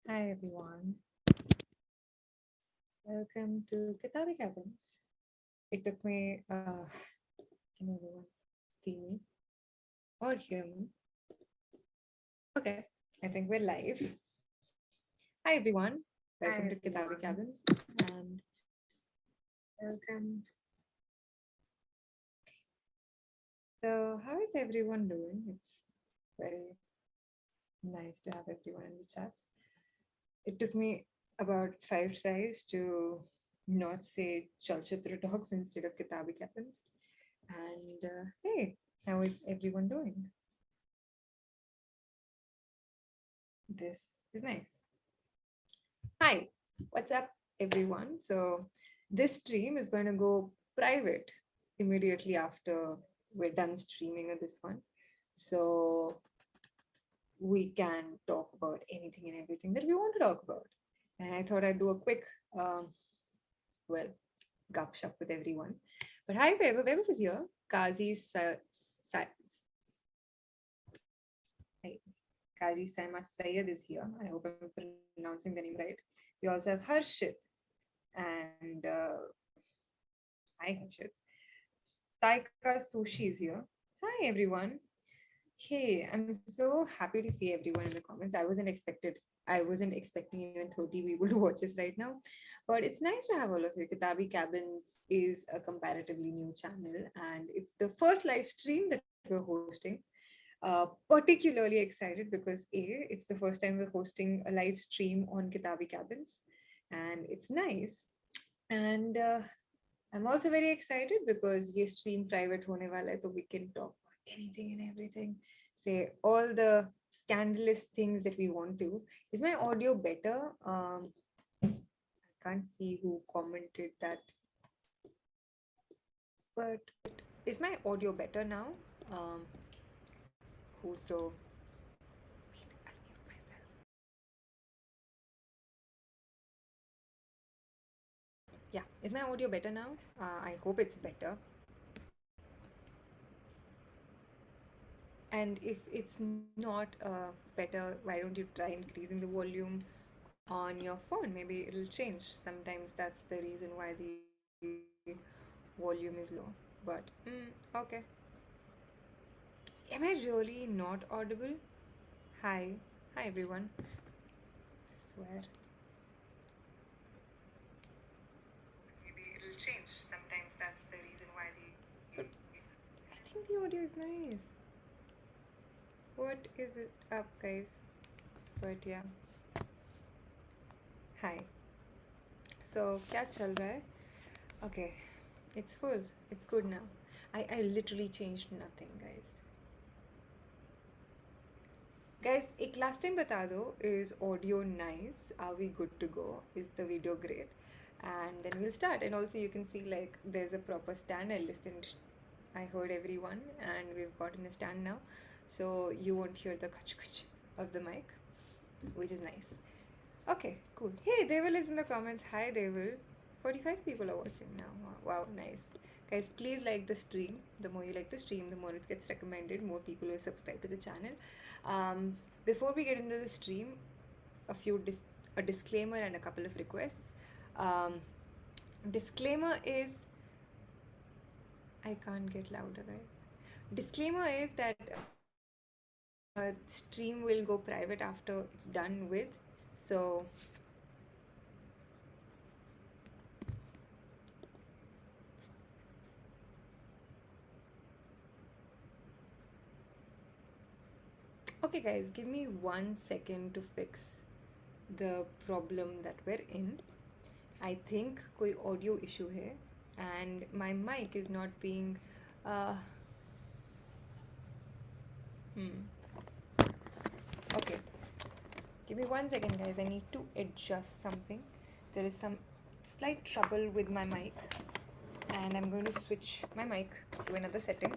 Hi everyone, welcome to Kitaabi Cabins. It took me, can everyone see me or hear me? Okay, I think we're live. Hi everyone, welcome to Kitaabi Cabins and welcome. So, how is everyone doing? It's very nice to have everyone in the chats. It took me about 5 tries to not say Chalchitra Talks instead of Kitaabi Cabins. And hey, how is everyone doing? This is nice. Hi, what's up, everyone? So, this stream is going to go private immediately after we're done streaming of this one. So, we can talk about anything and everything that we want to talk about. And I thought I'd do a quick, well, gupshup with everyone. But hi, Vaibhav. Vaibhav is here. Kazi Saima Sayed is here. I hope I'm pronouncing the name right. We also have Harshit and hi Harshit. Taika Sushi is here. Hi everyone. Hey, I'm so happy to see everyone in the comments. I wasn't expecting even 30 people to watch this right now. But it's nice to have all of you. Kitaabi Cabins is a comparatively new channel and it's the first live stream that we're hosting. Particularly excited because it's the first time we're hosting a live stream on Kitaabi Cabins, and it's nice. And I'm also very excited because ये stream private होने वाला है, so we can talk about anything and everything. Say all the scandalous things that we want to. Is my audio better? I can't see who commented that, but is my audio better now? Who's the Yeah, is my audio better now? I hope it's better. And if it's not better, why don't you try increasing the volume on your phone? Maybe it'll change. Sometimes that's the reason why the volume is low. But okay. Am I really not audible? Hi. Hi everyone. Swear. Maybe it'll change. Sometimes that's the reason why the I think the audio is nice. What is it up, guys? But yeah. Hi. So, क्या चल रहा है? Okay, it's full. It's good now. I literally changed nothing, guys. Guys, एक last time बता दो, is audio nice? Are we good to go? Is the video great? And then we'll start. And also you can see like there's a proper stand. I heard everyone and we've gotten a stand now. So you won't hear the kach of the mic, which is nice. Okay, cool. Hey, Devil is in the comments. Hi, Devil. 45 people are watching now. Wow, nice. Guys, please like the stream. The more you like the stream, the more it gets recommended. More people will subscribe to the channel. Before we get into the stream, a disclaimer and a couple of requests. Disclaimer is I can't get louder, guys. Disclaimer is that stream will go private after it's done with. So okay guys, give me 1 second to fix the problem that we're in. I think koi audio issue hai and my mic is not being okay, give me 1 second guys, I need to adjust something. There is some slight trouble with my mic and I'm going to switch my mic to another setting.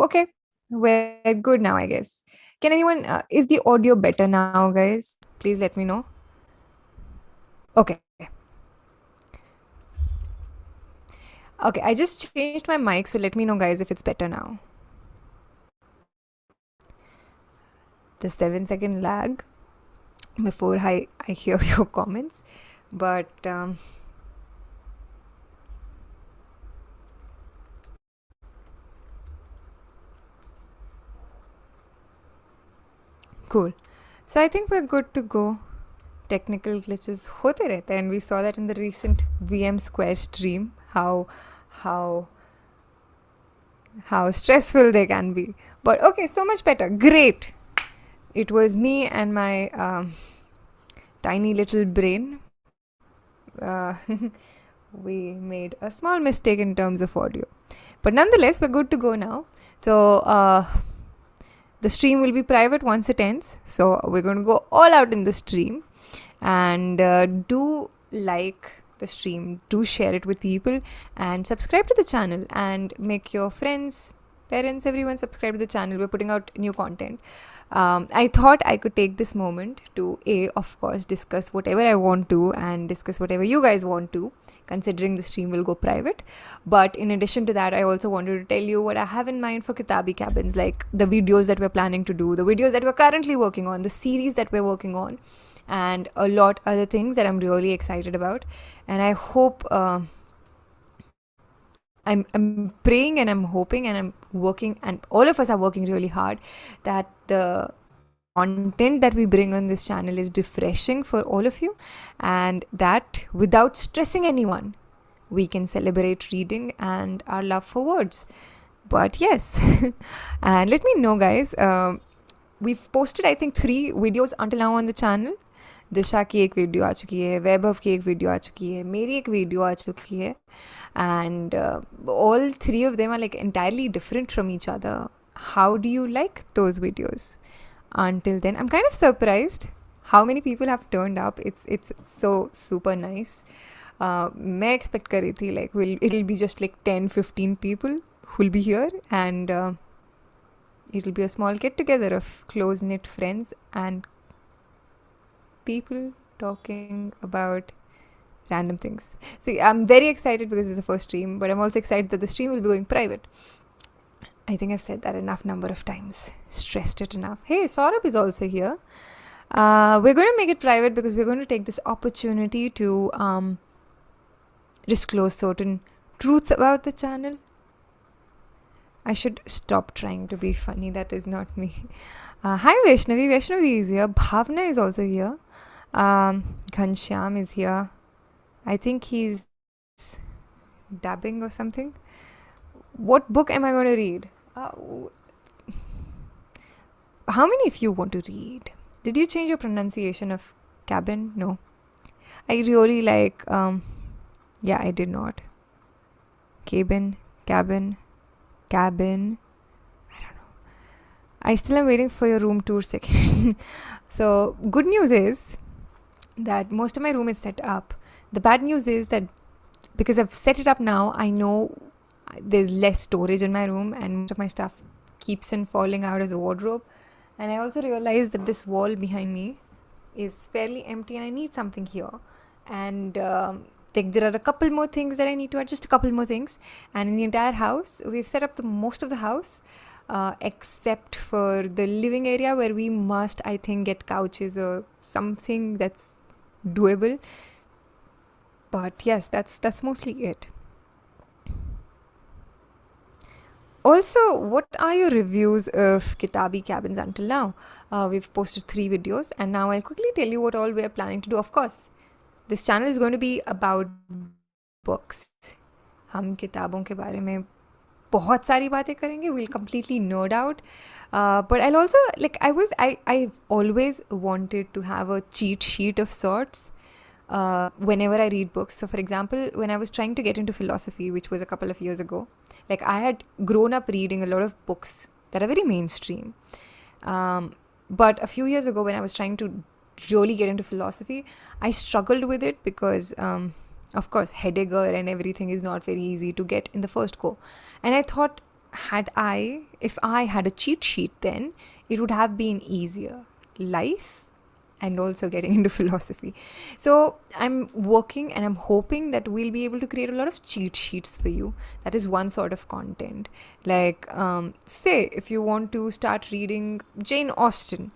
Okay, we're good now, I guess. Can anyone, is the audio better now, guys? Please let me know. Okay. Okay, I just changed my mic, so let me know, guys, if it's better now. the 7-second lag before I hear your comments. But cool. So I think we're good to go. Technical glitches hote rehte hain, and we saw that in the recent VM Square stream how stressful they can be. But okay, so much better. Great. It was me and my tiny little brain. We made a small mistake in terms of audio. But nonetheless, we're good to go now. So the stream will be private once it ends. So we're going to go all out in the stream. And do like the stream, do share it with people, and subscribe to the channel, and make your friends, parents, everyone subscribe to the channel. We're putting out new content. I thought I could take this moment to of course discuss whatever I want to, and discuss whatever you guys want to, considering the stream will go private. But in addition to that, I also wanted to tell you what I have in mind for Kitaabi Cabins, like the videos that we're planning to do, the videos that we're currently working on, the series that we're working on, and a lot other things that I'm really excited about. And I hope I'm praying and I'm hoping and I'm working, and all of us are working really hard, that the content that we bring on this channel is refreshing for all of you, and that without stressing anyone, we can celebrate reading and our love for words. But yes, and let me know, guys. We've posted I think 3 videos until now on the channel. दिशा की एक video आ चुकी है, वैभव की एक video आ चुकी है, मेरी एक वीडियो आ चुकी है, and all 3 of them are like entirely different from each other. How do you like those videos? Until then, I'm kind of surprised how many people have turned up. It's so super nice. मैं expect कर रही थी like it'll be just like 10-15 people who'll be here, and it'll be a small get together of close knit friends and people talking about random things. See, I'm very excited because it's the first stream, but I'm also excited that the stream will be going private. I think I've said that enough number of times, stressed it enough. Hey, Saurabh is also here. We're going to make it private because we're going to take this opportunity to disclose certain truths about the channel. I should stop trying to be funny. That is not me. Hi Vaishnavi. Vaishnavi is here. Bhavna is also here. Ghanshyam is here. I think he's dabbing or something. What book am I going to read? How many of you want to read? Did you change your pronunciation of cabin? No. I really like... yeah, I did not. Cabin. I don't know. I still am waiting for your room tour second. So, good news is that most of my room is set up. The bad news is that because I've set it up now, I know there's less storage in my room, and most of my stuff keeps on falling out of the wardrobe. And I also realized that this wall behind me is fairly empty, and I need something here. And there are a couple more things that I need to add, just a couple more things. And in the entire house, we've set up most of the house, except for the living area where we must, I think, get couches or something that's doable. But yes, that's mostly it. Also, what are your reviews of Kitaabi Cabins until now? We've posted 3 videos, and now I'll quickly tell you what all we're planning to do. Of course, this channel is going to be about books. हम किताबों के बारे में बहुत सारी बातें करेंगे. We'll completely nerd out. But I'll also, like, I've always wanted to have a cheat sheet of sorts whenever I read books. So, for example, when I was trying to get into philosophy, which was a couple of years ago, like, I had grown up reading a lot of books that are very mainstream. But a few years ago, when I was trying to really get into philosophy, I struggled with it because, of course, Heidegger and everything is not very easy to get in the first go. And I thought, if I had a cheat sheet then, it would have been easier. Life and also getting into philosophy. So I'm working and I'm hoping that we'll be able to create a lot of cheat sheets for you. That is one sort of content. Like, say, if you want to start reading Jane Austen,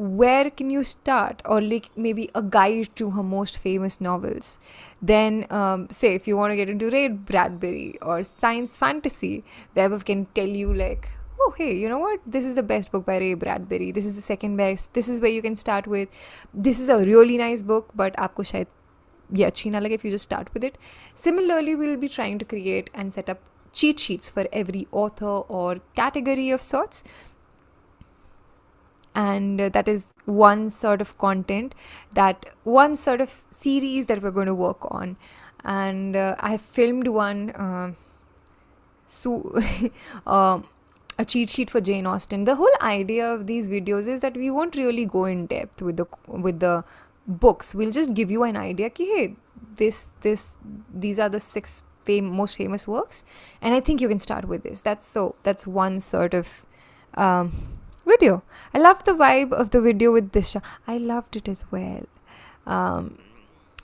where can you start, or like maybe a guide to her most famous novels. Then say if you want to get into Ray Bradbury or science fantasy, vaibhav can tell you like, oh hey, you know what, this is the best book by Ray Bradbury, this is the second best, this is where you can start with, this is a really nice book but आपको शायद ये अच्छी ना लगे if you just start with it. Similarly, we'll be trying to create and set up cheat sheets for every author or category of sorts, and that is one sort of content, that one sort of series that we're going to work on. And I filmed one a cheat sheet for Jane Austen. The whole idea of these videos is that we won't really go in depth with the books. We'll just give you an idea ki, hey, these are the 6 most famous works, and I think you can start with this. That's one sort of video. I loved the vibe of the video with Disha. I loved it as well.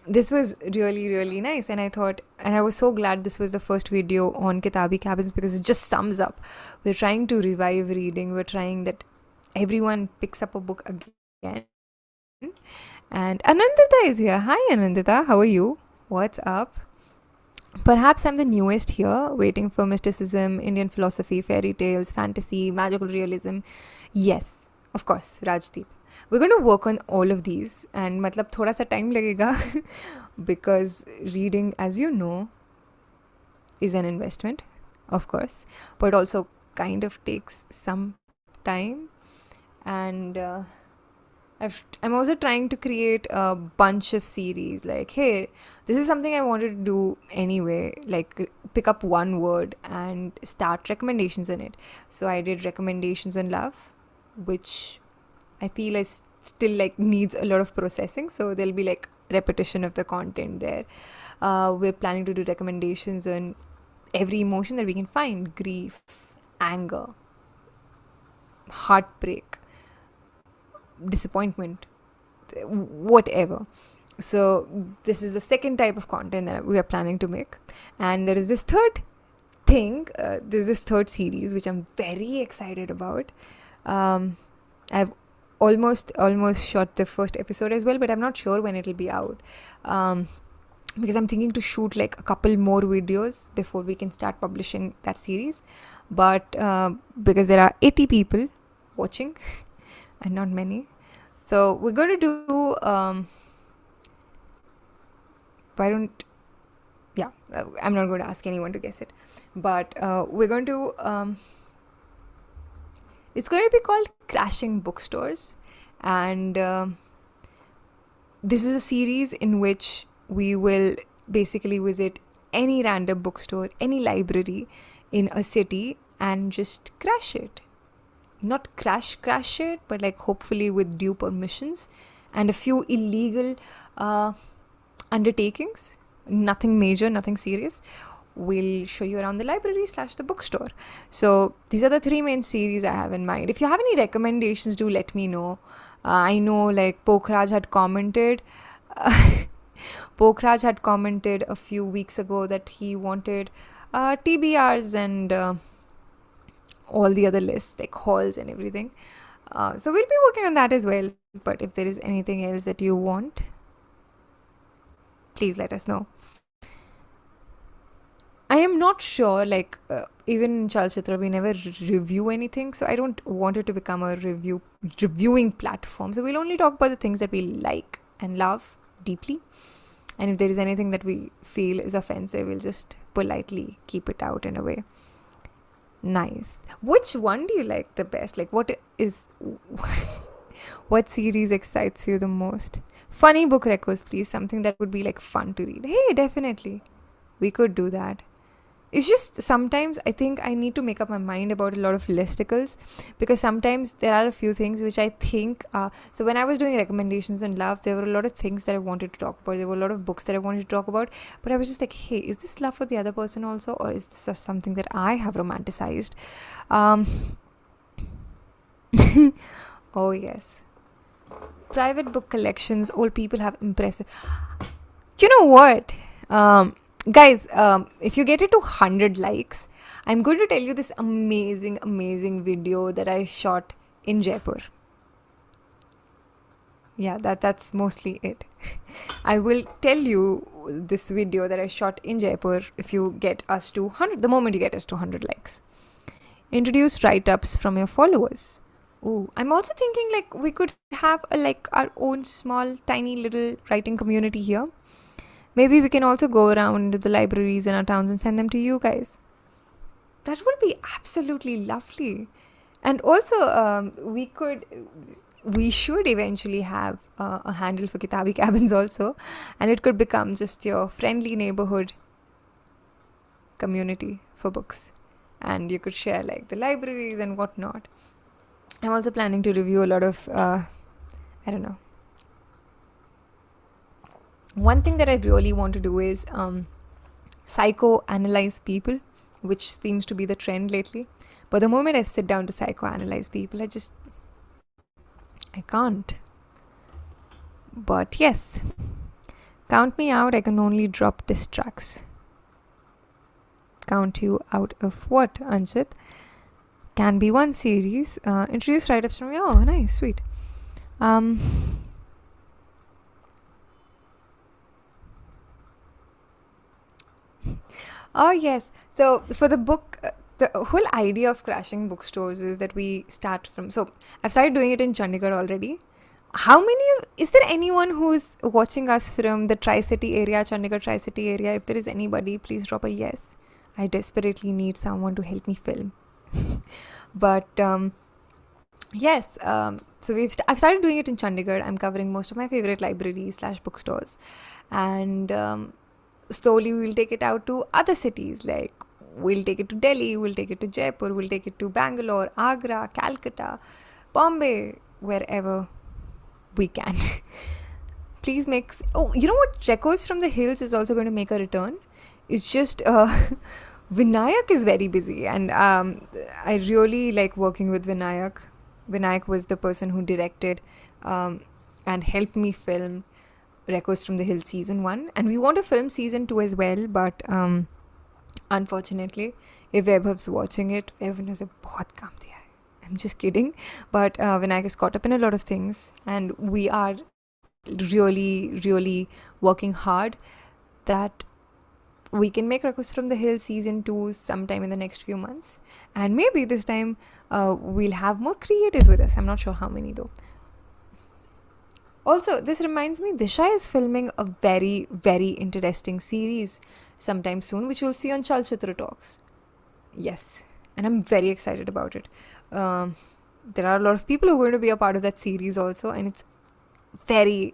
This was really, really nice, and I was so glad this was the first video on Kitaabi Cabins, because it just sums up. We're trying to revive reading. We're trying that everyone picks up a book again. And Anandita is here. Hi Anandita, how are you? What's up? Perhaps I'm the newest here, waiting for mysticism, Indian philosophy, fairy tales, fantasy, magical realism. Yes, of course, Rajdeep. We're going to work on all of these, and matlab thoda sa time lagega because reading, as you know, is an investment, of course, but also kind of takes some time. And I'm also trying to create a bunch of series, like, hey, this is something I wanted to do anyway, like pick up one word and start recommendations in it. So I did recommendations on love, which I feel is still like needs a lot of processing, so there'll be like repetition of the content there. We're planning to do recommendations on every emotion that we can find: grief, anger, heartbreak, disappointment, whatever. So this is the second type of content that we are planning to make, and there is this third thing, there's this third series which I'm very excited about. I've almost shot the first episode as well, but I'm not sure when it'll be out, because I'm thinking to shoot like a couple more videos before we can start publishing that series. But because there are 80 people watching and not many, so we're going to do I'm not going to ask anyone to guess it, but we're going to it's going to be called Crashing Bookstores, and this is a series in which we will basically visit any random bookstore, any library in a city, and just crash it. Not crash it, but like hopefully with due permissions and a few illegal undertakings. Nothing major, nothing serious. We'll show you around the library / the bookstore. So these are the 3 main series I have in mind. If you have any recommendations, do let me know. I know like Pokhraj had commented a few weeks ago that he wanted TBRs and all the other lists, like halls and everything. So we'll be working on that as well. But if there is anything else that you want, please let us know. I am not sure, like even in Chalchitra we never review anything, so I don't want it to become a reviewing platform. So we'll only talk about the things that we like and love deeply, and if there is anything that we feel is offensive, we'll just politely keep it out in a way. Nice. Which one do you like the best? Like what series excites you the most? Funny book recos, please. Something that would be like fun to read. Hey, definitely. We could do that. It's just sometimes I think I need to make up my mind about a lot of listicles, because sometimes there are a few things which I think so when I was doing recommendations on love, there were a lot of things that I wanted to talk about. There were a lot of books that I wanted to talk about, but I was just like, hey, is this love for the other person also, or is this just something that I have romanticized? Oh yes, private book collections, old people have impressive. You know what, guys, if you get it to 100 likes, I'm going to tell you this amazing video that I shot in Jaipur. yeah, that's mostly it. I will tell you this video that I shot in Jaipur if you get us to 100, the moment you get us to 100 likes. Introduce write-ups from your followers. Oh, I'm also thinking like we could have like our own small, tiny little writing community here. Maybe we can also go around the libraries in our towns and send them to you guys. That would be absolutely lovely. And also, we should eventually have a handle for Kitaabi Cabins also, and it could become just your friendly neighborhood community for books, and you could share like the libraries and whatnot. I'm also planning to review a lot of I don't know. One thing that I really want to do is psychoanalyze people, which seems to be the trend lately. But the moment I sit down to psychoanalyze people, I can't. But yes, count me out. I can only drop diss tracks. Count you out of what, Anchit? Can be one series. Introduce write-ups from you. Oh, nice, sweet. Oh yes. So for the book, the whole idea of crashing bookstores is that we start from. So I've started doing it in Chandigarh already. How many? Is there anyone who's watching us from the Tri-City area, Chandigarh Tri-City area? If there is anybody, please drop a yes. I desperately need someone to help me film. But yes, so I've started doing it in Chandigarh. I'm covering most of my favorite libraries / bookstores, and slowly we'll take it out to other cities. Like we'll take it to Delhi, we'll take it to Jaipur, we'll take it to Bangalore, Agra, Calcutta, Bombay, wherever we can. Please make. Oh, you know what? Records from the Hills is also going to make a return. It's just Vinayak is very busy, and I really like working with Vinayak. Vinayak was the person who directed and helped me film Records from the Hills season 1, and we want to film season 2 as well, but unfortunately, if Vaibhav's watching it, Vaibhav ने उसे बहुत काम दिया है. I'm just kidding, but Vinayak is caught up in a lot of things, and we are really working hard that we can make Records from the Hills season 2 sometime in the next few months, and maybe this time we'll have more creators with us. I'm not sure how many though. Also, this reminds me, Disha is filming a very interesting series sometime soon, which we'll see on Chalchitra Talks. Yes, and I'm very excited about it. There are a lot of people who are going to be a part of that series also, and it's very...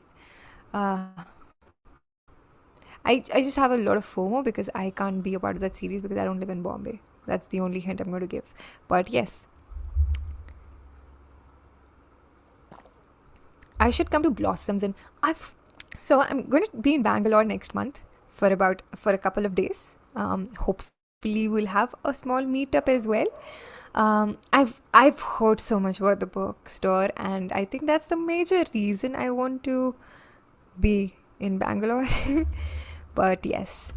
I just have a lot of FOMO because I can't be a part of that series because I don't live in Bombay. That's the only hint I'm going to give. But yes, I should come to Blossoms, and I'm going to be in Bangalore next month for a couple of days. Hopefully we'll have a small meetup as well. I've heard so much about the bookstore, and I think that's the major reason I want to be in Bangalore. But yes.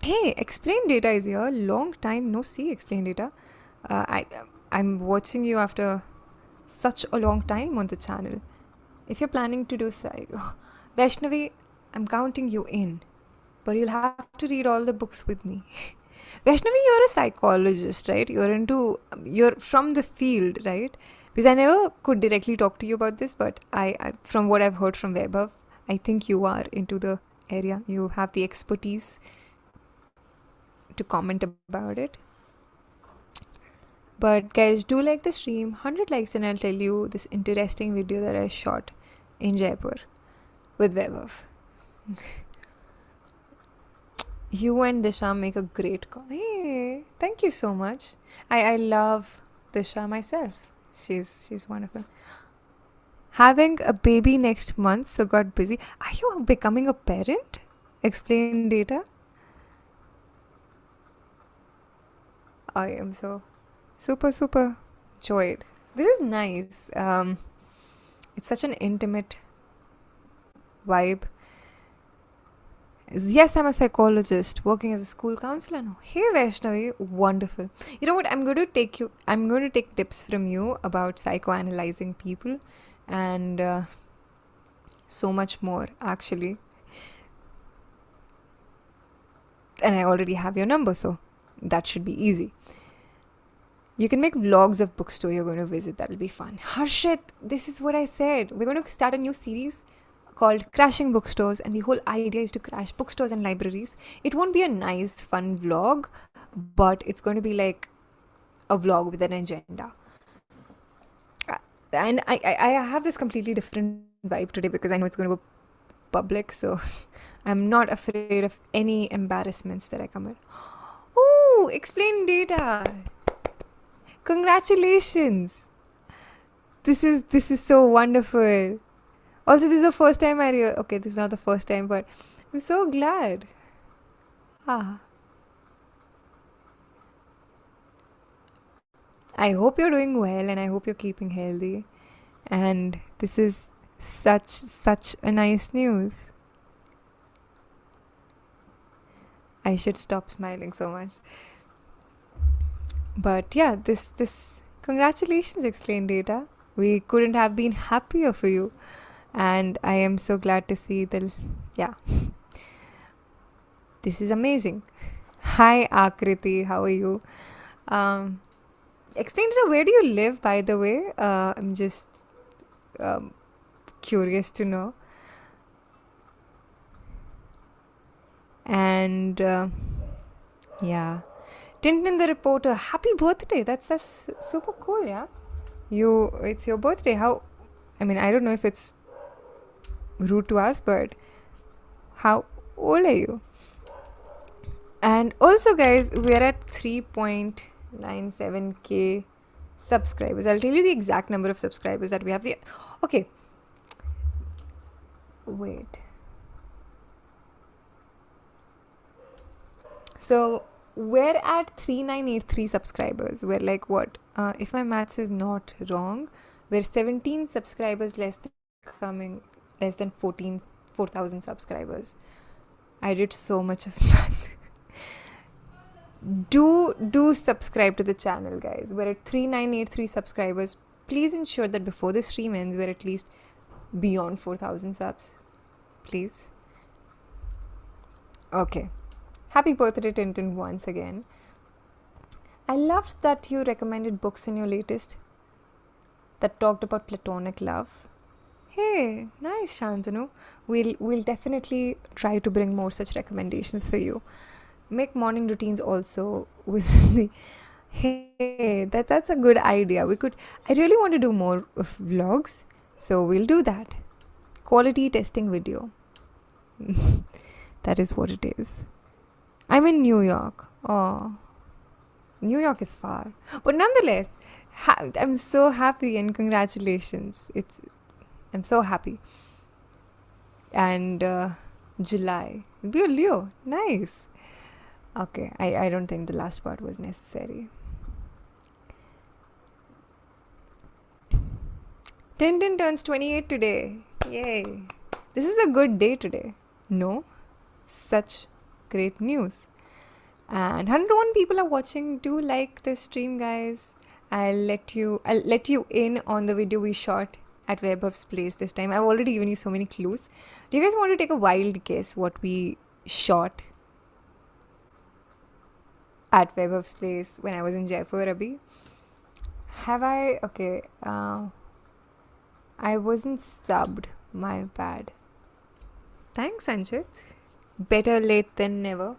Hey, Explain Data is here. Long time no see, Explain Data. I'm watching you after such a long time on the channel. If you're planning to do Vaishnavi, I'm counting you in, but you'll have to read all the books with me. Vaishnavi, you're a psychologist, right? You're from the field, right? Because I never could directly talk to you about this, but I from what I've heard from Vaibhav, I think you are into the area. You have the expertise to comment about it. But guys, do like the stream. 100 likes and I'll tell you this interesting video that I shot in Jaipur with Vaibhav. You and Disha make a great Hey, thank you so much. I love Disha myself. She's wonderful. Having a baby next month, so got busy. Are you becoming a parent? Explain Data. I am so super joyed. This is nice. It's such an intimate vibe. Yes, I'm a psychologist working as a school counselor now. Hey Vaishnavi, wonderful. You know what? I'm going to take tips from you about psychoanalyzing people, and so much more actually. And I already have your number, so that should be easy. You can make vlogs of bookstore you're going to visit. That'll be fun. Harshit, this is what I said. We're going to start a new series called Crashing Bookstores, and the whole idea is to crash bookstores and libraries. It won't be a nice, fun vlog, but it's going to be like a vlog with an agenda. And I have this completely different vibe today because I know it's going to go public, so I'm not afraid of any embarrassments that I commit. Oh, explain data. Congratulations. This is so wonderful. Also, this is the first time okay, this is not the first time, but I'm so glad. I hope you're doing well and I hope you're keeping healthy. And this is such a nice news. I should stop smiling so much. But yeah, this congratulations, Explain Data. We couldn't have been happier for you. And I am so glad to see this is amazing. Hi Akriti, how are you? Explain Data, where do you live, by the way? I'm just curious to know. And Tintin the Reporter, happy birthday. That's super cool, yeah. It's your birthday. I don't know if it's rude to ask, but how old are you? And also, guys, we're at 3.97k subscribers. I'll tell you the exact number of subscribers that we have. Okay. Wait. So we're at 3983 subscribers. We're like what? If my maths is not wrong, we're 17 subscribers less than 4,000 subscribers. I did so much of math. Do subscribe to the channel, guys. We're at 3983 subscribers. Please ensure that before the stream ends, we're at least beyond 4,000 subs. Please. Okay. Happy birthday, Tintin, once again. I loved that you recommended books in your latest that talked about platonic love. Hey, nice, Shantanu. We'll definitely try to bring more such recommendations for you. Make morning routines also with the... Hey, that's a good idea. I really want to do more of vlogs, so we'll do that. Quality testing video. That is what it is. I'm in New York. Oh, New York is far. But nonetheless, I'm so happy and congratulations. I'm so happy. And July. Be a Leo. Nice. Okay, I don't think the last part was necessary. Tintin turns 28 today. Yay. This is a good day today. No? Such great news. And 101 people are watching. Do like this stream, guys. I'll let you in on the video we shot at Vaibhav's place this time. I've already given you so many clues. Do you guys want to take a wild guess what we shot at Vaibhav's place when I was in Jaipur, Abhi? Have I? Okay. I wasn't subbed. My bad. Thanks, Anchit. Better late than never.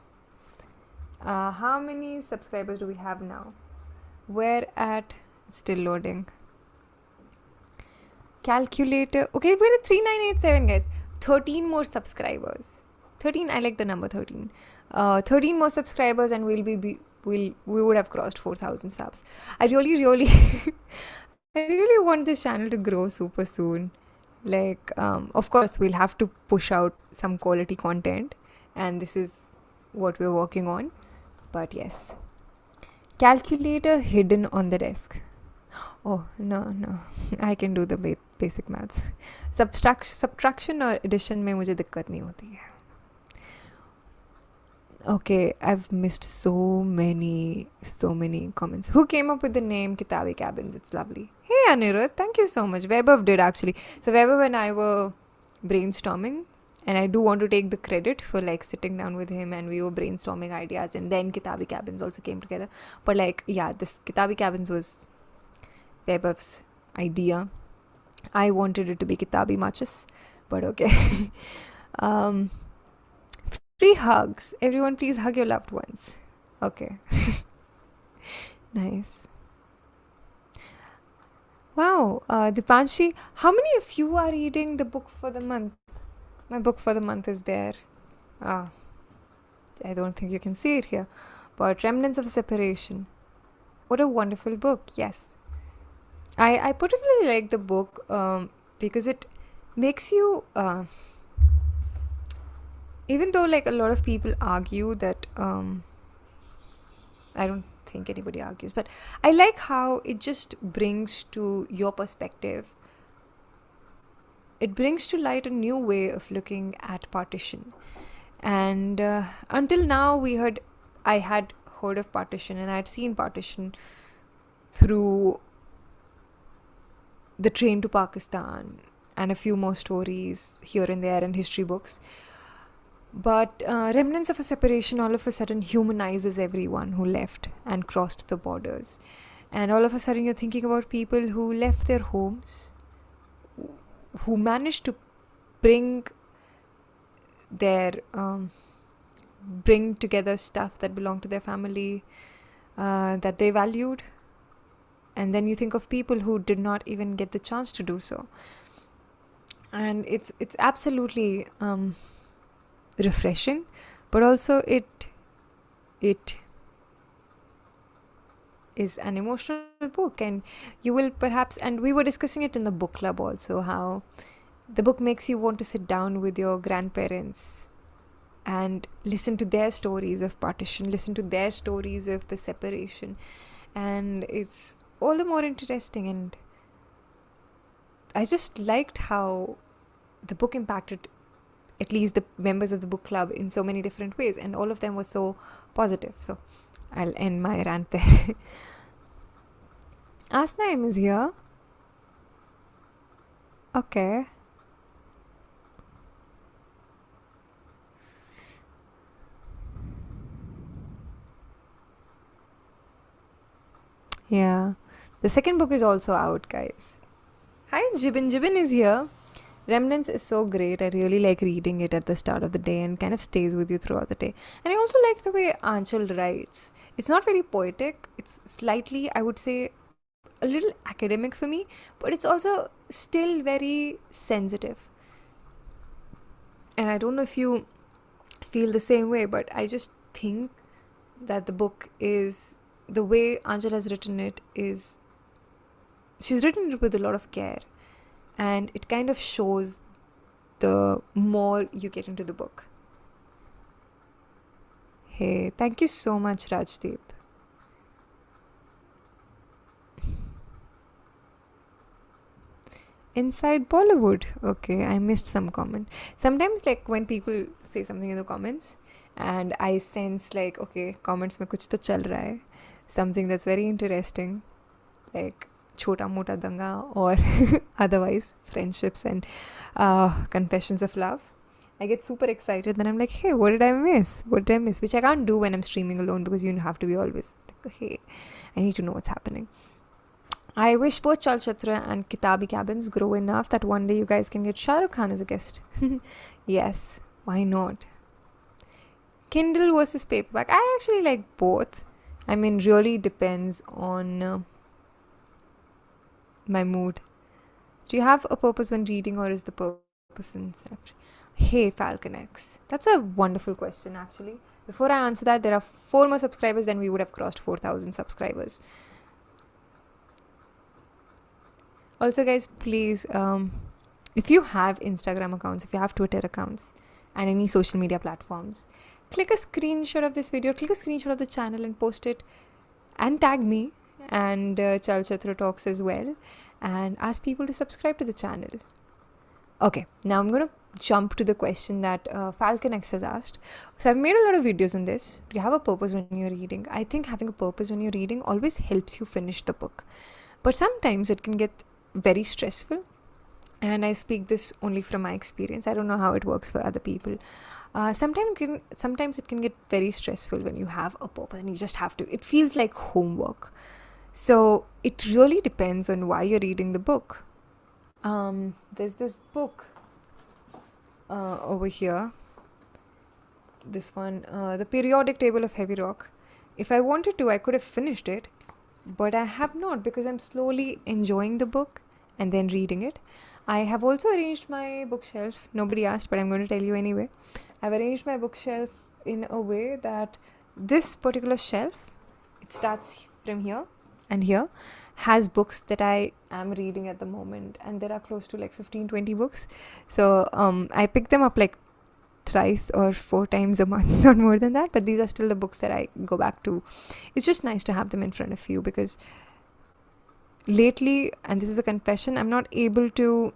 How many subscribers do we have now? We're at... It's still loading. Calculator. Okay, we're at 3987, guys. 13 more subscribers. 13, I like the number 13. 13 more subscribers and we would have crossed 4,000 subs. I really I really want this channel to grow super soon. Like, of course, we'll have to push out some quality content, and this is what we're working on. But yes. Calculator hidden on the desk. Oh, no. I can do the basic maths. Subtraction or addition में मुझे दिक्कत नहीं होती है. Okay, I've missed so many comments. Who came up with the name Kitaabi Cabins? It's lovely. Hey Anirudh, thank you so much. Vaibhav did actually. So Vaibhav and I were brainstorming, and I do want to take the credit for like sitting down with him and we were brainstorming ideas, and then Kitaabi Cabins also came together. But like, yeah, this Kitaabi Cabins was Vaibhav's idea. I wanted it to be Kitaabi Machis, but okay. um, Free hugs. Everyone, please hug your loved ones. Okay. Nice. Wow, Dipanshi, how many of you are reading the book for the month? My book for the month is there. Ah, I don't think you can see it here. But Remnants of Separation. What a wonderful book. Yes. I particularly like the book because it makes you, even though like a lot of people argue that, I don't think anybody argues, but I like how it just brings to your perspective, it brings to light a new way of looking at partition. And until now I had heard of partition and I had seen partition through The Train to Pakistan and a few more stories here and there in history books. But Remnants of a Separation all of a sudden humanizes everyone who left and crossed the borders. And all of a sudden you're thinking about people who left their homes, who managed to bring together stuff that belonged to their family, that they valued. And then you think of people who did not even get the chance to do so. And it's absolutely refreshing, but also it is an emotional book, and you will perhaps, and we were discussing it in the book club also, how the book makes you want to sit down with your grandparents and listen to their stories of partition, listen to their stories of the separation, and it's all the more interesting. And I just liked how the book impacted at least the members of the book club in so many different ways, and all of them were so positive. So I'll end my rant there. Asnaim is here. Okay. Yeah. The second book is also out, guys. Hi, Jibin. Jibin is here. Remnants is so great. I really like reading it at the start of the day and kind of stays with you throughout the day. And I also like the way Anchal writes. It's not very poetic. It's slightly, I would say, a little academic for me, but it's also still very sensitive. And I don't know if you feel the same way, but I just think that the book is, the way Anchal has written it is, she's written it with a lot of care. And it kind of shows the more you get into the book. Hey, thank you so much, Rajdeep. Inside Bollywood. Okay, I missed some comment. Sometimes like when people say something in the comments and I sense like, okay, comments mein kuch to chal raha hai. Something that's very interesting, like Chota Mota Danga or otherwise friendships and confessions of love. I get super excited. Then I'm like, hey, what did I miss? What did I miss? Which I can't do when I'm streaming alone because you have to be always like, hey, I need to know what's happening. I wish both Chalchitra and Kitaabi Cabins grow enough that one day you guys can get Shah Rukh Khan as a guest. Yes, why not? Kindle versus paperback. I actually like both. I mean, really depends on my mood. Do you have a purpose when reading, or is the purpose in self? Hey, Falcon X. That's a wonderful question, actually. Before I answer that, there are 4 more subscribers, then we would have crossed 4,000 subscribers. Also, guys, please, if you have Instagram accounts, if you have Twitter accounts, and any social media platforms, click a screenshot of this video, click a screenshot of the channel and post it, and tag me and Chalchitra Talks as well, and ask people to subscribe to the channel. Okay, now I'm going to jump to the question that Falcon X has asked. So I've made a lot of videos on this. Do you have a purpose when you're reading? I think having a purpose when you're reading always helps you finish the book. But sometimes it can get very stressful and I speak this only from my experience. I don't know how it works for other people. Sometimes it can get very stressful when you have a purpose and you just have to. It feels like homework. So it really depends on why you're reading the book. There's this book over here. This one, The Periodic Table of Heavy Rock. If I wanted to, I could have finished it, but I have not, because I'm slowly enjoying the book and then reading it. I have also arranged my bookshelf. Nobody asked, but I'm going to tell you anyway. I've arranged my bookshelf in a way that this particular shelf, it starts from here and here, has books that I am reading at the moment, and there are close to like 15-20 books. So I pick them up like thrice or 4 times a month, not more than that, but these are still the books that I go back to. It's just nice to have them in front of you, because lately, and this is a confession, I'm not able to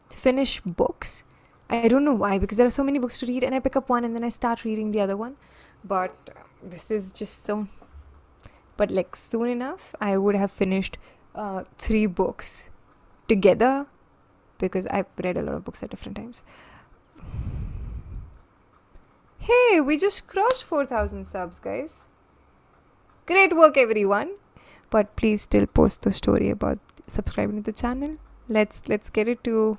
finish books. I don't know why, because there are so many books to read, and I pick up one and then I start reading the other one. But this is just so. But like soon enough, I would have finished 3 books together, because I've read a lot of books at different times. Hey, we just crossed 4,000 subs, guys. Great work, everyone. But please still post the story about subscribing to the channel. Let's get it to.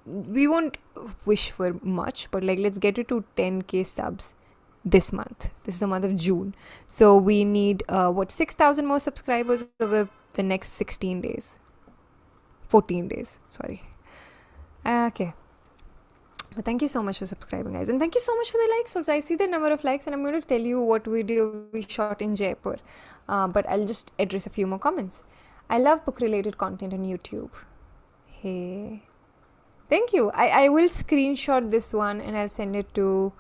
We won't wish for much, but like let's get it to 10k subs this month. This is the month of June. So we need 6,000 more subscribers over the next 16 days. 14 days, sorry. Okay. But thank you so much for subscribing, guys. And thank you so much for the likes also. I see the number of likes, and I'm going to tell you what video we shot in Jaipur. But I'll just address a few more comments. I love book-related content on YouTube. Hey. Thank you. I will screenshot this one and I'll send it to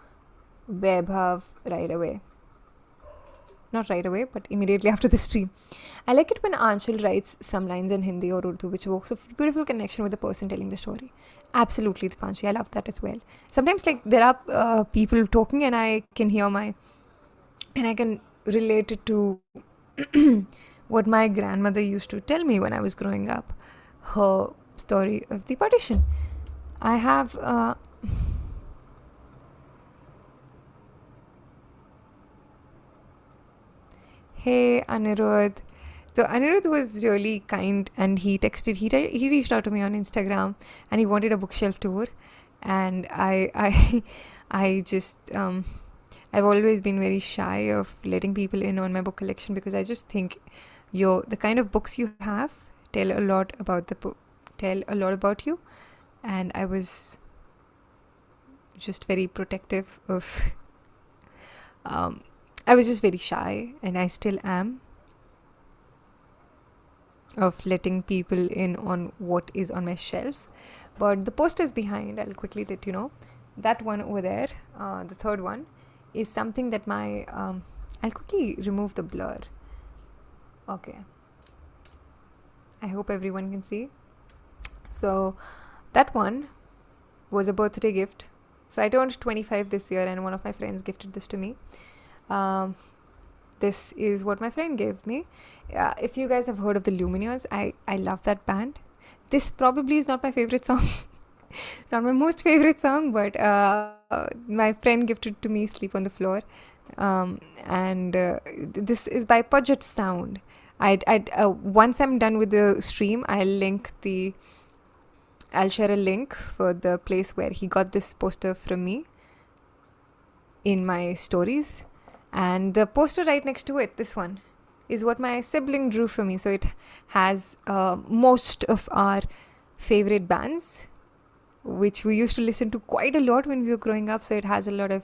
Vaibhav right away. Not right away, but immediately after the stream. I like it when Anshul writes some lines in Hindi or Urdu, which evokes a beautiful connection with the person telling the story. Absolutely, Dipanshi. I love that as well. Sometimes, like, there are people talking and I can hear and I can relate it to what my grandmother used to tell me when I was growing up. Her story of the partition. I have... Hey, Anirudh. So Anirudh was really kind, and he reached out to me on Instagram, and he wanted a bookshelf tour. And I just, I've always been very shy of letting people in on my book collection, because I just think the kind of books you have tell a lot about you. And I was just very protective of, I was just very shy, and I still am, of letting people in on what is on my shelf. But the posters behind, I'll quickly let you know. That one over there, the third one, is something that I'll quickly remove the blur. Okay. I hope everyone can see. So that one was a birthday gift. So I turned 25 this year, and one of my friends gifted this to me. This is what my friend gave me. If you guys have heard of the Lumineers, I love that band. This probably is not my favorite song. Not my most favorite song, but my friend gifted to me Sleep on the Floor. This is by Pudget Sound. Once I'm done with the stream, I'll share a link for the place where he got this poster from me in my stories. And the poster right next to it, this one, is what my sibling drew for me. So it has most of our favorite bands, which we used to listen to quite a lot when we were growing up. So it has a lot of...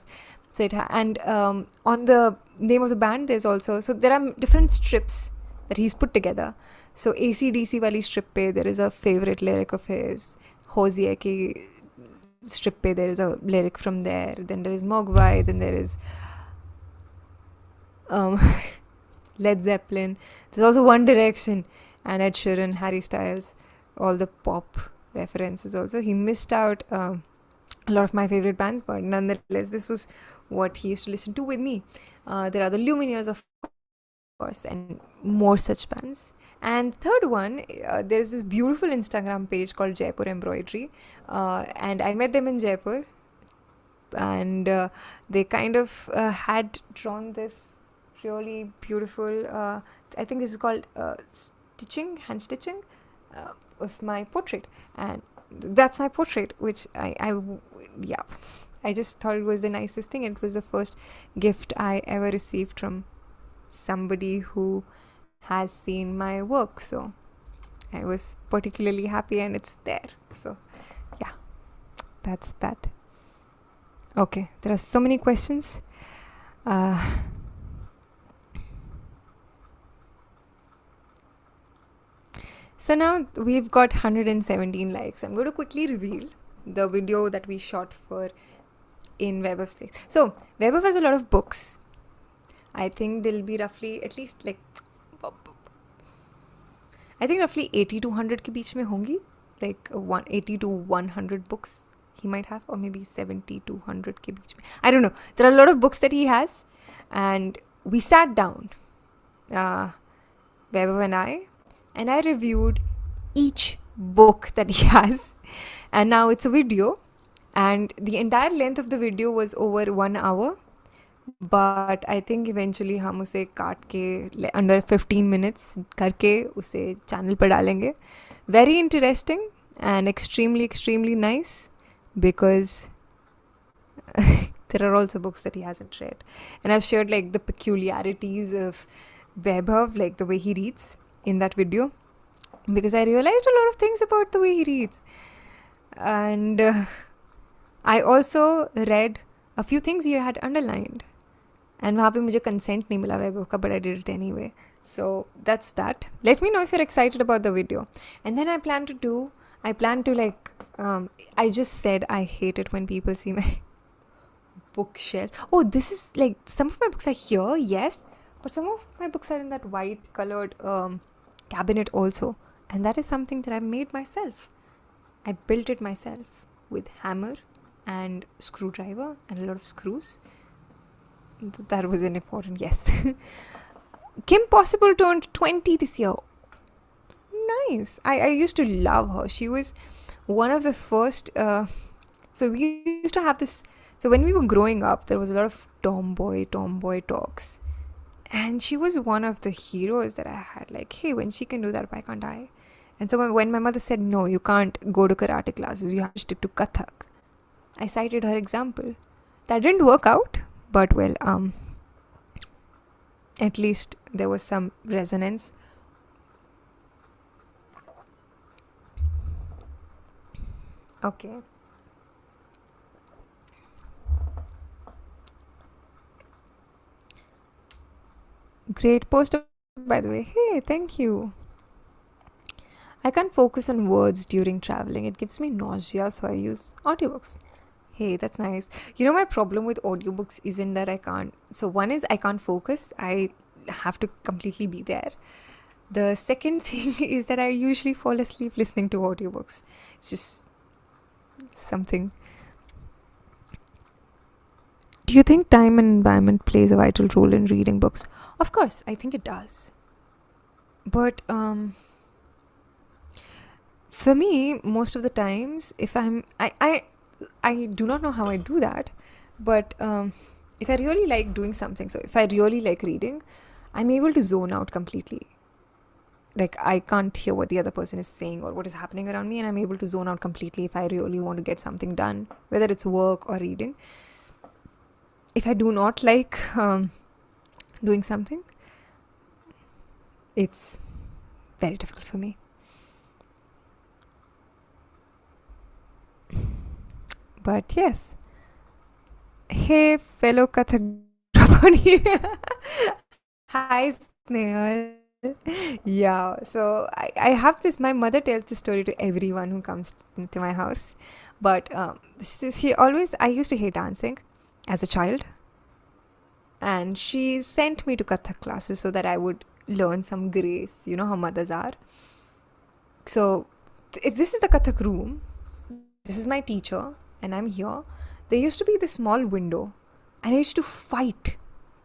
on the name of the band, there's also... So there are different strips that he's put together. So AC/DC wali strip pe, there is a favorite lyric of his. Hosier ki strip pe, there is a lyric from there. Then there is Mogwai, then there is... Led Zeppelin. There's also One Direction and Ed Sheeran, Harry Styles, all the pop references also. He missed out a lot of my favorite bands, but nonetheless, this was what he used to listen to with me. There are the Lumineers, of course, and more such bands. And third one, there's this beautiful Instagram page called Jaipur Embroidery, and I met them in Jaipur, and they kind of had drawn this really beautiful. I think this is called hand stitching, of my portrait, and that's my portrait, which yeah, I just thought it was the nicest thing. It was the first gift I ever received from somebody who has seen my work, so I was particularly happy, and it's there. So yeah, that's that. Okay, there are so many questions. So now we've got 117 likes. I'm going to quickly reveal the video that we shot for in Vaibhav's place. So Vaibhav has a lot of books. I think there'll be roughly at least roughly 80 to 100 ke beech mein hongi, like 180 to 100 books he might have, or maybe 70 to 100 ke beech mein. I don't know. There are a lot of books that he has, and we sat down, Vaibhav and I reviewed each book that he has, and now it's a video, and the entire length of the video was over 1 hour, but I think eventually हम उसे काट के under 15 minutes करके उसे channel पर डालेंगे. Very interesting and extremely nice, because there are also books that he hasn't read, and I've shared like the peculiarities of Vaibhav, like the way he reads, in that video, because I realized a lot of things about the way he reads. And I also read a few things he had underlined, and वहाँ पे मुझे consent नहीं मिला Vaibhav का, but I did it anyway. So that's that. Let me know if you're excited about the video. And then I plan to like, I just said I hate it when people see my bookshelf. Oh, this is like, some of my books are here, yes, but some of my books are in that white colored cabinet also, and that is something that I made myself. I built it myself with hammer and screwdriver and a lot of screws. That was an important yes. Kim Possible turned 20 this year. Nice. I used to love her. She was one of the first. So we used to have this. So when we were growing up, there was a lot of tomboy talks. And she was one of the heroes that I had. Like, hey, when she can do that, why can't I? And so when my mother said, no, you can't go to karate classes, you have to stick to Kathak, I cited her example. That didn't work out, but well, at least there was some resonance. Okay. Great poster, by the way. Hey, thank you. I can't focus on words during traveling. It gives me nausea, so I use audiobooks. Hey, that's nice. You know, my problem with audiobooks isn't that I can't. So one is I can't focus. I have to completely be there. The second thing is that I usually fall asleep listening to audiobooks. It's just something. Do you think time and environment plays a vital role in reading books? Of course, I think it does. But for me, most of the times, if I do not know how I do that, but if I really like doing something, so if I really like reading, I'm able to zone out completely. Like, I can't hear what the other person is saying or what is happening around me, and I'm able to zone out completely if I really want to get something done, whether it's work or reading. If I do not like doing something, it's very difficult for me. But yes. Hey, fellow Kathak Room. Hi, Snehal. Yeah, so I have this. My mother tells this story to everyone who comes to my house. But I used to hate dancing as a child. And she sent me to Kathak classes so that I would learn some grace. You know how mothers are. So if this is the Kathak room, this is my teacher, and I'm here. There used to be this small window, and I used to fight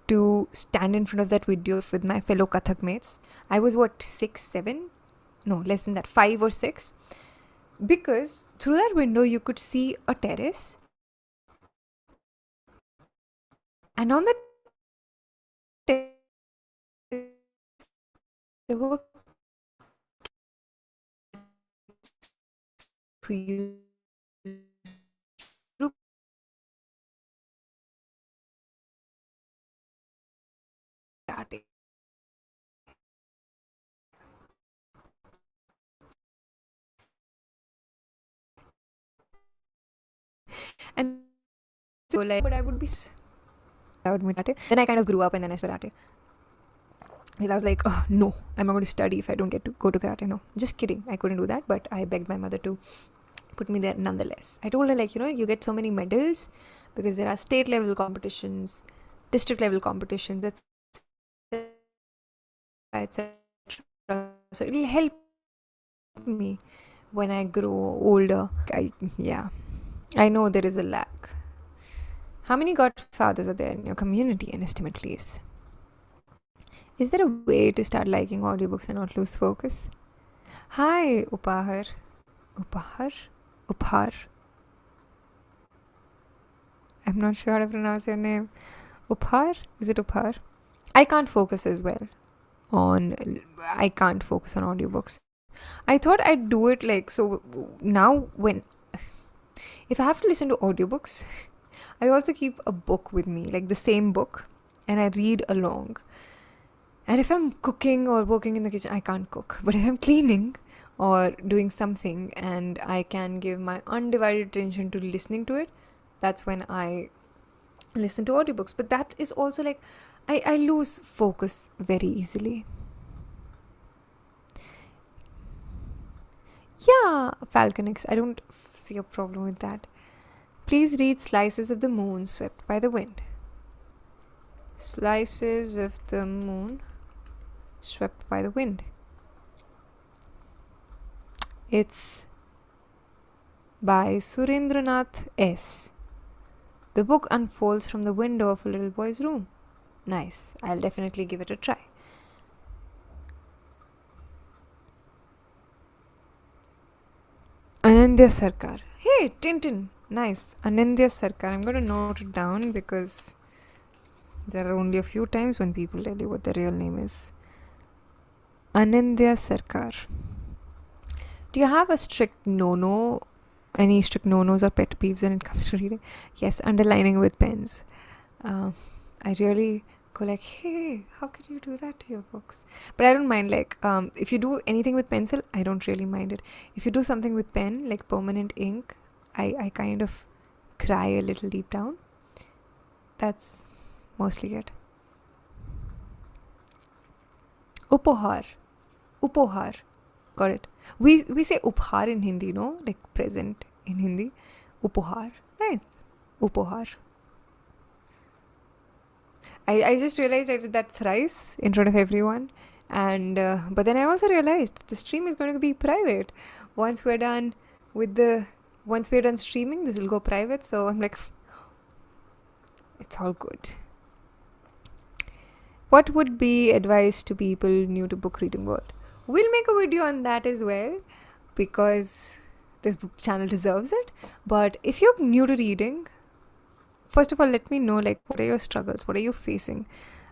to stand in front of that video with my fellow Kathak mates. I was what, 6, 7? No, less than that, 5 or 6. Because through that window you could see a terrace, and on the terrace there were who used to karate. And so like, but I would be karate. Then I kind of grew up and then I started karate. Because I was like, oh no, I'm not going to study if I don't get to go to karate. No, just kidding. I couldn't do that, but I begged my mother to put me there nonetheless. I told her, like, you get so many medals because there are state level competitions, district level competitions, etc. So it'll help me when I grow older. I know there is a lack. How many godfathers are there in your community and estimate, please? Is there a way to start liking audiobooks and not lose focus? Hi, Upahar. Upahar? I'm not sure how to pronounce your name. Upahar? Is it Upahar? I can't focus as well I can't focus on audiobooks. I thought I'd do it like, so now if I have to listen to audiobooks, I also keep a book with me, like the same book, and I read along. And if I'm cooking or working in the kitchen, I can't cook. But if I'm cleaning or doing something and I can give my undivided attention to listening to it, that's when I listen to audiobooks. But that is also like, I lose focus very easily. Yeah, Falconix, I don't see a problem with that. Please read Slices of the Moon Swept by the Wind. Slices of the Moon Swept by the Wind. It's by Surendranath S. The book unfolds from the window of a little boy's room. Nice. I'll definitely give it a try. Anandya Sarkar. Hey, Tintin. Nice. Anandya Sarkar. I'm going to note it down because there are only a few times when people tell you what their real name is. Anandya Sarkar. Do you have a strict no-no? Any strict no-nos or pet peeves when it comes to reading? Yes, underlining with pens. I really go like, hey, how could you do that to your books? But I don't mind, like, if you do anything with pencil, I don't really mind it. If you do something with pen, like permanent ink, I kind of cry a little deep down. That's mostly it. Upohar. Got it. We say upahar in Hindi, no? Like present in Hindi. Upohar. Nice. Upohar. I just realized I did that thrice in front of everyone, and but then I also realized the stream is going to be private. Once we're done streaming, this will go private. So I'm like, it's all good. What would be advice to people new to book reading world? We'll make a video on that as well because this channel deserves it. But if you're new to reading, first of all, let me know, like, what are your struggles? What are you facing?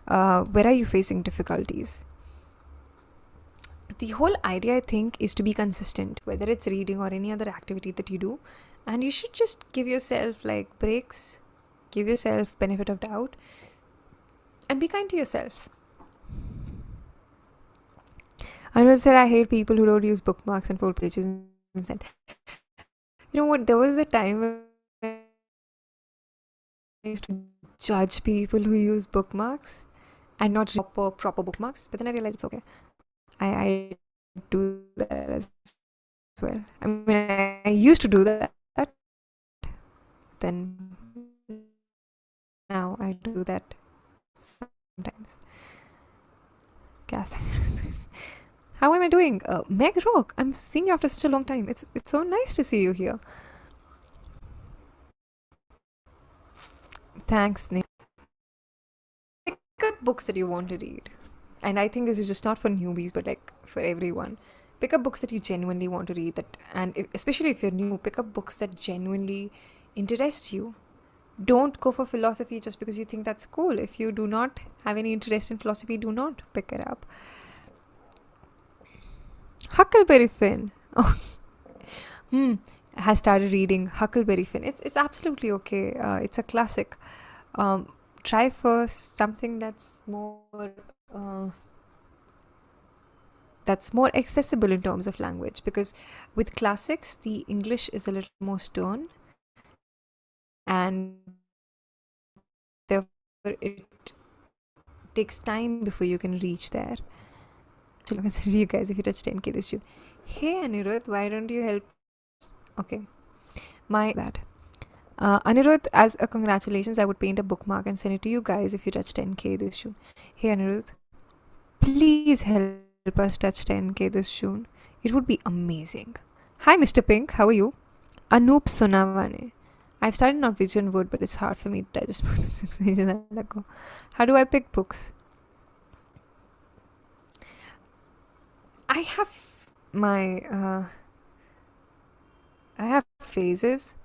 Where are you facing difficulties? The whole idea, I think, is to be consistent, whether it's reading or any other activity that you do. And you should just give yourself, like, breaks, give yourself benefit of doubt, and be kind to yourself. Anuj said, I hate people who don't use bookmarks and full pages instead. You know what? There was a time when I used to judge people who use bookmarks and not proper bookmarks, but then I realized it's okay. I do that as well. I mean, I used to do that, then now I do that sometimes. How am I doing? Meg Rock, I'm seeing you after such a long time. It's so nice to see you here. Thanks, Nick. pick up books that you want to read. And I think this is just not for newbies, but like for everyone. Pick up books that you genuinely want to read, especially if you're new, pick up books that genuinely interest you. Don't go for philosophy just because you think that's cool. If you do not have any interest in philosophy, do not pick it up. Huckleberry Finn. Oh, has started reading Huckleberry Finn. It's absolutely okay. It's a classic. Try first something that's more accessible in terms of language, because with classics the English is a little more stern, and therefore it takes time before you can reach there. So look at you guys, if you touch 10k this June. Hey Anirudh, why don't you help? Okay, Anirudh, as a congratulations, I would paint a bookmark and send it to you guys if you touch 10k this June. Hey Anirudh, please help us touch 10k this June. It would be amazing. Hi Mr. Pink, how are you? Anoop Sunavane. I've started Norwegian Wood, but it's hard for me to digest. How do I pick books? I have phases.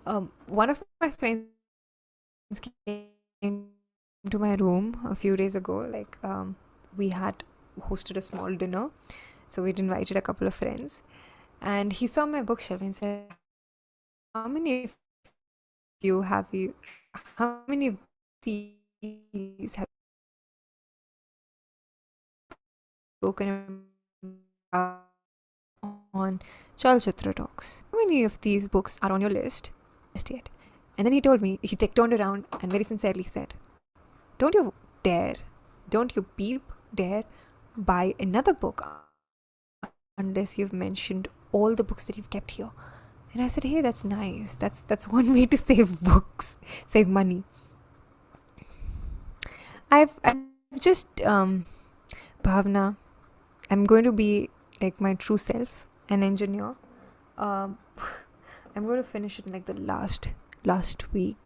One of my friends came to my room a few days ago. Like, we had hosted a small dinner, so we'd invited a couple of friends, and he saw my bookshelf and said, how many of these have spoken on Chalchitra Talks? How many of these books are on your list? Just yet. And then he told me, he turned around and very sincerely said, don't you peep dare buy another book unless you've mentioned all the books that you've kept here. And I said, hey, that's nice. That's one way to save money. I've just Bhavna, I'm going to be like my true self, an engineer. I'm going to finish it in like the last week.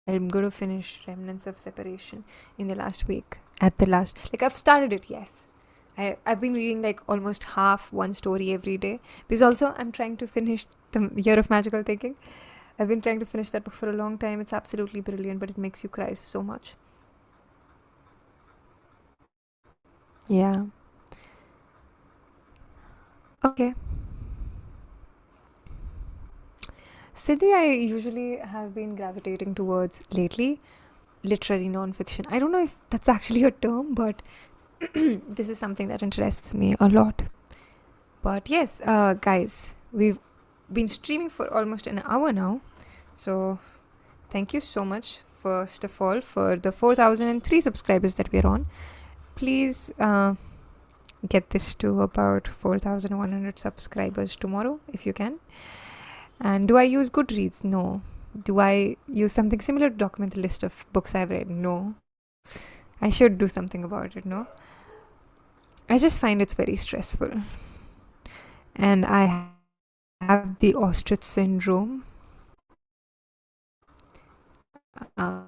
I'm going to finish Remnants of Separation in the last week. I've started it, yes. I've been reading like almost half one story every day, because also I'm trying to finish The Year of Magical Thinking. I've been trying to finish that book for a long time. It's absolutely brilliant, but it makes you cry so much. Yeah. Okay. Siddhi, I usually have been gravitating towards lately literary non-fiction. I don't know if that's actually a term, but this is something that interests me a lot. But yes, guys, we've been streaming for almost an hour now. So thank you so much, first of all, for the 4,003 subscribers that we're on. Please get this to about 4,100 subscribers tomorrow if you can. And do I use Goodreads? No. Do I use something similar to document the list of books I've read? No. I should do something about it, no? I just find it's very stressful. And I have the ostrich syndrome. Where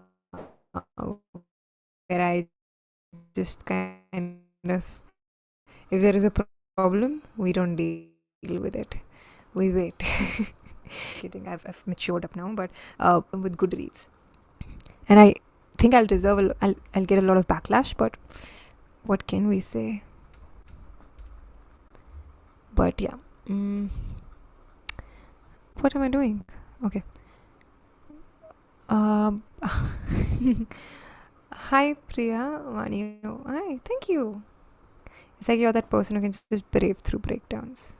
I just kind of, if there is a problem, we don't deal with it. We wait. Kidding, I've matured up now, but with Goodreads. And I think I'll get a lot of backlash, but what can we say? But yeah. What am I doing? Okay. Hi Priya, Vaani. Hi, thank you. It's like you're that person who can just brave through breakdowns.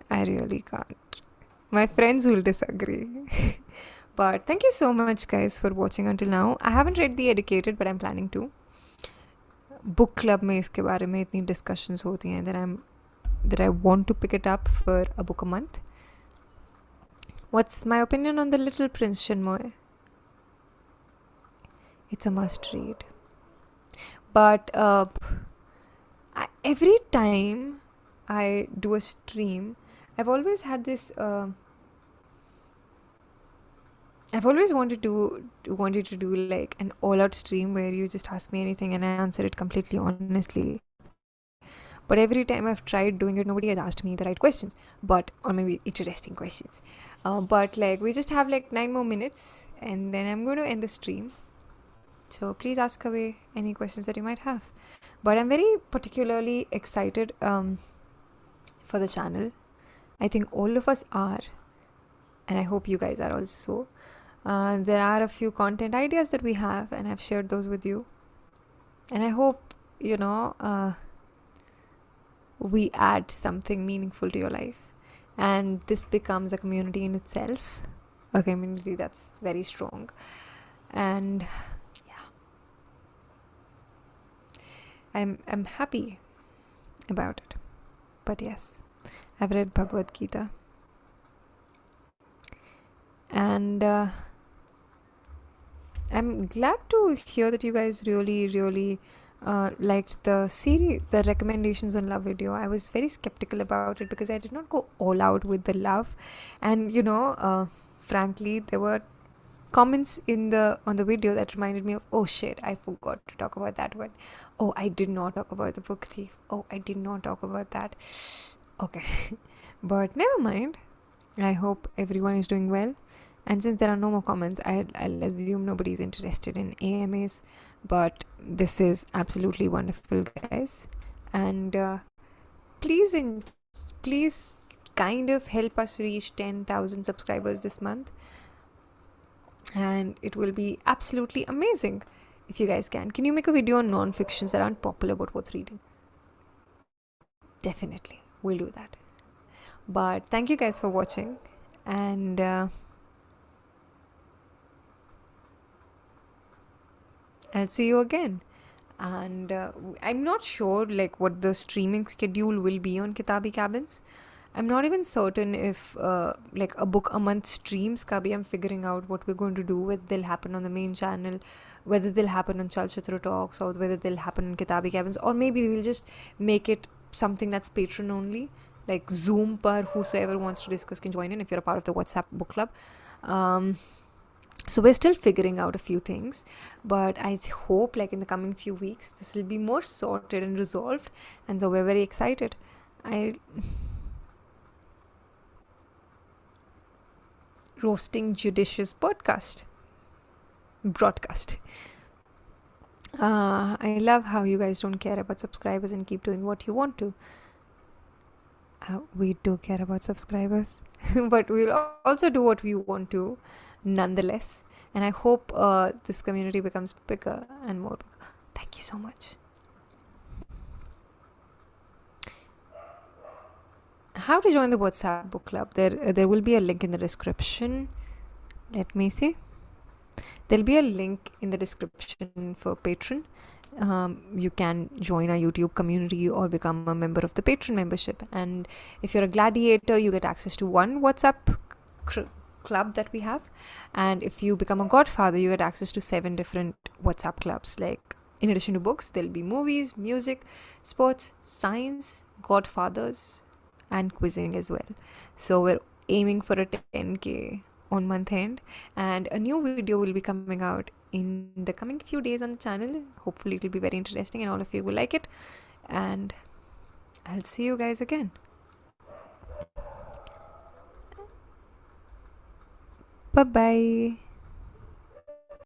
I really can't. My friends will disagree. But thank you so much, guys, for watching until now. I haven't read The Educated, but I'm planning to. Book club में इसके बारे में इतनी discussions होती हैं that I want to pick it up for a book a month. What's my opinion on The Little Prince, Chinmoy? It's a must read. But every time I do a stream, I've always had this I've always wanted to do like an all-out stream where you just ask me anything and I answer it completely honestly. But every time I've tried doing it, nobody has asked me the right questions, or maybe interesting questions. But like we just have like 9 more minutes, and then I'm going to end the stream. So please ask away any questions that you might have. But I'm very particularly excited for the channel. I think all of us are, and I hope you guys are also. There are a few content ideas that we have, and I've shared those with you. And I hope, we add something meaningful to your life. And this becomes a community in itself, a community that's very strong. And yeah, I'm happy about it. But yes, I've read Bhagavad Gita. And I'm glad to hear that you guys really liked the series, the recommendations on love video. I was very skeptical about it because I did not go all out with the love, and frankly, there were comments on the video that reminded me of, oh shit, I forgot to talk about that one. Oh, I did not talk about the book thief. Oh, I did not talk about that. Okay. But never mind. I hope everyone is doing well. And since there are no more comments, I'll assume nobody's interested in AMAs. But this is absolutely wonderful, guys. And please kind of help us reach 10,000 subscribers this month. And it will be absolutely amazing if you guys can. Can you make a video on non-fictions that aren't popular but worth reading? Definitely. We'll do that. But thank you guys for watching. And I'll see you again. And I'm not sure like what the streaming schedule will be on Kitaabi Cabins. I'm not even certain if like a book a month streams ka bhi I'm figuring out what we're going to do, whether they'll happen on the main channel, whether they'll happen on Chalchitra Talks, or whether they'll happen on Kitaabi Cabins, or maybe we'll just make it something that's patron only, like Zoom par whosoever wants to discuss can join in if you're a part of the WhatsApp book club. So we're still figuring out a few things, but I hope like in the coming few weeks this will be more sorted and resolved, and so we're very excited. Roasting judicious broadcast. I love how you guys don't care about subscribers and keep doing what you want to. We do care about subscribers, but we'll also do what we want to nonetheless. And I hope this community becomes bigger and more bigger. Thank you so much. How to join the WhatsApp book club? There will be a link in the description. Let me see. There'll be a link in the description for Patreon. You can join our YouTube community or become a member of the Patreon membership. And if you're a gladiator, you get access to one WhatsApp club that we have. And if you become a godfather, you get access to 7 different WhatsApp clubs. Like in addition to books, there'll be movies, music, sports, science, godfathers, and quizzing as well. So we're aiming for a 10K on month end, and a new video will be coming out in the coming few days on the channel. Hopefully it will be very interesting and all of you will like it, and I'll see you guys again. Bye bye.